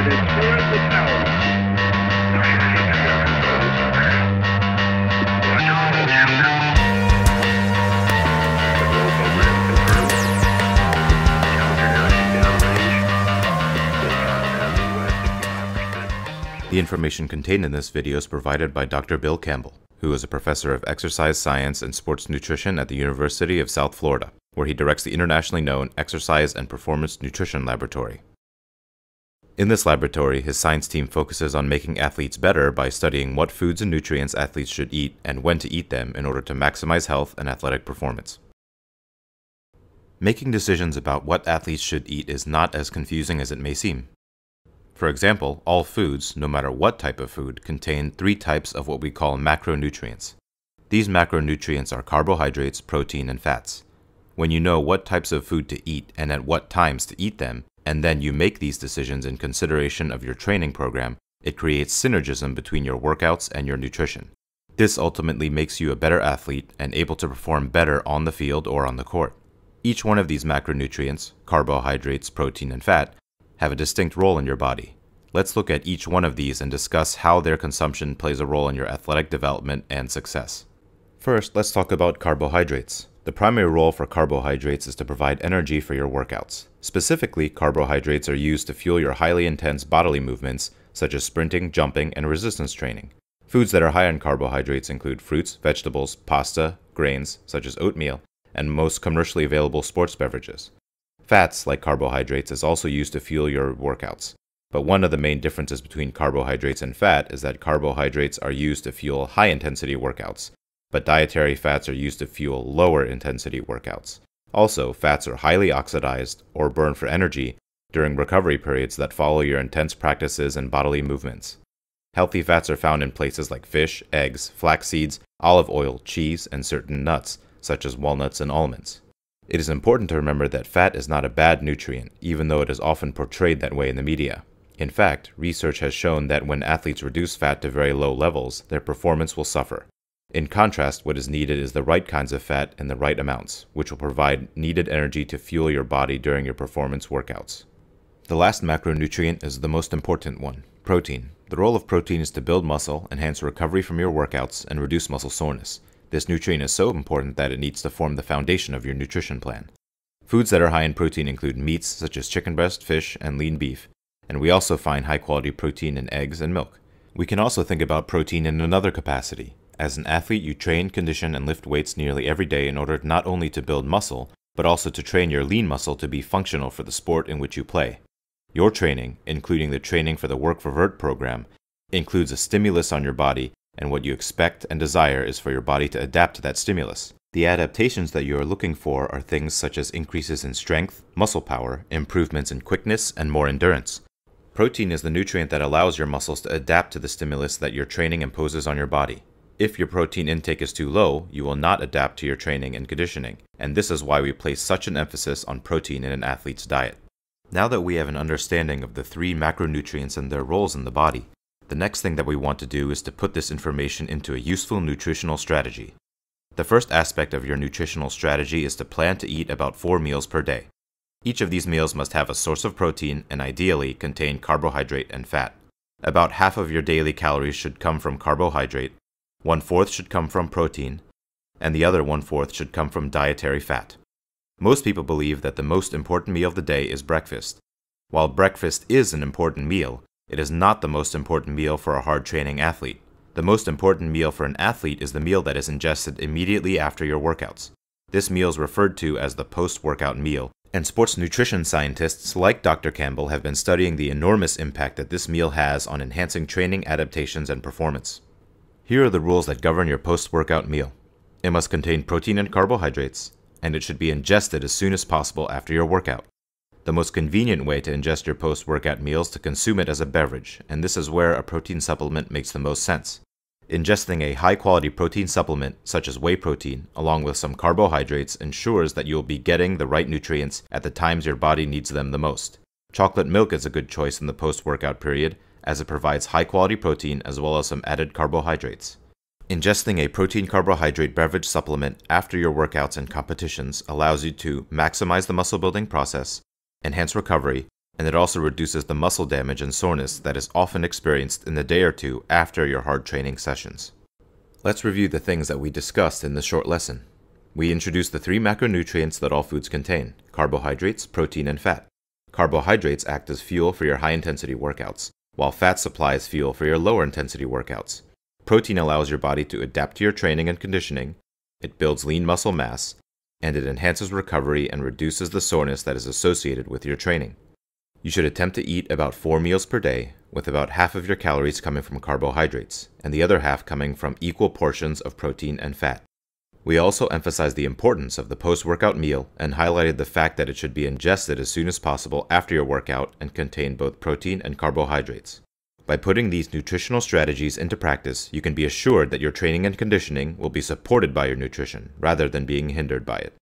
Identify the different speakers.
Speaker 1: The information contained in this video is provided by Dr. Bill Campbell, who is a professor of exercise science and sports nutrition at the University of South Florida, where he directs the internationally known Exercise and Performance Nutrition Laboratory. In this laboratory, his science team focuses on making athletes better by studying what foods and nutrients athletes should eat and when to eat them in order to maximize health and athletic performance. Making decisions about what athletes should eat is not as confusing as it may seem. For example, all foods, no matter what type of food, contain 3 types of what we call macronutrients. These macronutrients are carbohydrates, protein, and fats. When you know what types of food to eat and at what times to eat them, and then you make these decisions in consideration of your training program, it creates synergism between your workouts and your nutrition. This ultimately makes you a better athlete and able to perform better on the field or on the court. Each one of these macronutrients, carbohydrates, protein, and fat, have a distinct role in your body. Let's look at each one of these and discuss how their consumption plays a role in your athletic development and success. First, let's talk about carbohydrates. The primary role for carbohydrates is to provide energy for your workouts. Specifically, carbohydrates are used to fuel your highly intense bodily movements, such as sprinting, jumping, and resistance training. Foods that are high in carbohydrates include fruits, vegetables, pasta, grains, such as oatmeal, and most commercially available sports beverages. Fats, like carbohydrates, is also used to fuel your workouts. But one of the main differences between carbohydrates and fat is that carbohydrates are used to fuel high-intensity workouts, but dietary fats are used to fuel lower-intensity workouts. Also, fats are highly oxidized or burned for energy during recovery periods that follow your intense practices and bodily movements. Healthy fats are found in places like fish, eggs, flax seeds, olive oil, cheese, and certain nuts, such as walnuts and almonds. It is important to remember that fat is not a bad nutrient, even though it is often portrayed that way in the media. In fact, research has shown that when athletes reduce fat to very low levels, their performance will suffer. In contrast, what is needed is the right kinds of fat in the right amounts, which will provide needed energy to fuel your body during your performance workouts. The last macronutrient is the most important one, protein. The role of protein is to build muscle, enhance recovery from your workouts, and reduce muscle soreness. This nutrient is so important that it needs to form the foundation of your nutrition plan. Foods that are high in protein include meats such as chicken breast, fish, and lean beef, and we also find high-quality protein in eggs and milk. We can also think about protein in another capacity. As an athlete, you train, condition, and lift weights nearly every day in order not only to build muscle, but also to train your lean muscle to be functional for the sport in which you play. Your training, including the training for the Work for Vert program, includes a stimulus on your body, and what you expect and desire is for your body to adapt to that stimulus. The adaptations that you are looking for are things such as increases in strength, muscle power, improvements in quickness, and more endurance. Protein is the nutrient that allows your muscles to adapt to the stimulus that your training imposes on your body. If your protein intake is too low, you will not adapt to your training and conditioning, and this is why we place such an emphasis on protein in an athlete's diet. Now that we have an understanding of the 3 macronutrients and their roles in the body, the next thing that we want to do is to put this information into a useful nutritional strategy. The first aspect of your nutritional strategy is to plan to eat about 4 meals per day. Each of these meals must have a source of protein and ideally contain carbohydrate and fat. About half of your daily calories should come from carbohydrate, 1/4 should come from protein, and the other 1/4 should come from dietary fat. Most people believe that the most important meal of the day is breakfast. While breakfast is an important meal, it is not the most important meal for a hard training athlete. The most important meal for an athlete is the meal that is ingested immediately after your workouts. This meal is referred to as the post-workout meal, and sports nutrition scientists like Dr. Campbell have been studying the enormous impact that this meal has on enhancing training adaptations and performance. Here are the rules that govern your post-workout meal. It must contain protein and carbohydrates, and it should be ingested as soon as possible after your workout. The most convenient way to ingest your post-workout meal is to consume it as a beverage, and this is where a protein supplement makes the most sense. Ingesting a high-quality protein supplement, such as whey protein, along with some carbohydrates ensures that you will be getting the right nutrients at the times your body needs them the most. Chocolate milk is a good choice in the post-workout period, as it provides high-quality protein as well as some added carbohydrates. Ingesting a protein-carbohydrate beverage supplement after your workouts and competitions allows you to maximize the muscle-building process, enhance recovery, and it also reduces the muscle damage and soreness that is often experienced in the day or two after your hard training sessions. Let's review the things that we discussed in this short lesson. We introduced the 3 macronutrients that all foods contain: carbohydrates, protein, and fat. Carbohydrates act as fuel for your high-intensity workouts, while fat supplies fuel for your lower-intensity workouts. Protein allows your body to adapt to your training and conditioning, it builds lean muscle mass, and it enhances recovery and reduces the soreness that is associated with your training. You should attempt to eat about 4 meals per day, with about half of your calories coming from carbohydrates, and the other half coming from equal portions of protein and fat. We also emphasized the importance of the post-workout meal and highlighted the fact that it should be ingested as soon as possible after your workout and contain both protein and carbohydrates. By putting these nutritional strategies into practice, you can be assured that your training and conditioning will be supported by your nutrition rather than being hindered by it.